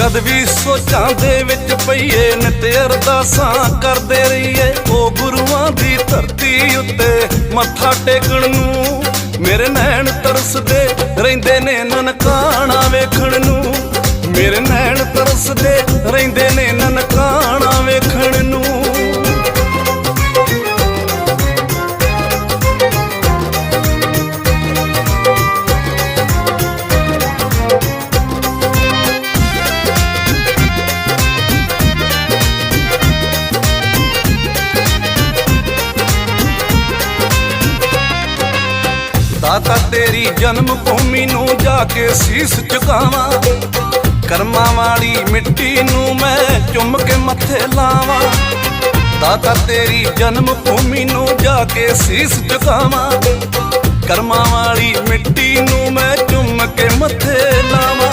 ਜਦ ਵੀ ਸੋਚਾਂ ਦੇ ਵਿੱਚ ਪਈਏ ਨਿਤ ਅਰਦਾਸਾਂ ਕਰਦੇ ਰਹੀਏ ਉਹ ਗੁਰੂਆਂ ਦੀ ਧਰਤੀ ਉੱਤੇ ਮੱਥਾ ਟੇਕਣ ਨੂੰ। ਮੇਰੇ ਨੈਣ ਤਰਸਦੇ ਰਹਿੰਦੇ ਨੇ ਨਨਕਾਣਾ ਵੇਖਣ ਨੂੰ, ਮੇਰੇ ਨੈਣ ਤਰਸਦੇ ਰਹਿੰਦੇ ਨੇ ਨਨਕਾਣਾ ਵੇਖਣ ਨੂੰ। ਦਾਤਾ ਤੇਰੀ ਜਨਮ ਭੂਮੀ ਨੂੰ ਜਾ ਕੇ ਸੀਸ ਝੁਕਾਵਾਂ, ਕਰਮਾਂ ਵਾਲੀ ਮਿੱਟੀ ਨੂੰ ਮੈਂ ਚੁੰਮ ਕੇ ਮੱਥੇ ਲਾਵਾਂ। ਦਾਤਾ ਤੇਰੀ ਜਨਮ ਭੂਮੀ ਨੂੰ ਜਾ ਕੇ ਸੀਸ ਝੁਕਾਵਾਂ, ਕਰਮਾਂ ਵਾਲੀ ਮਿੱਟੀ ਨੂੰ ਮੈਂ ਚੁੰਮ ਕੇ ਮੱਥੇ ਲਾਵਾਂ।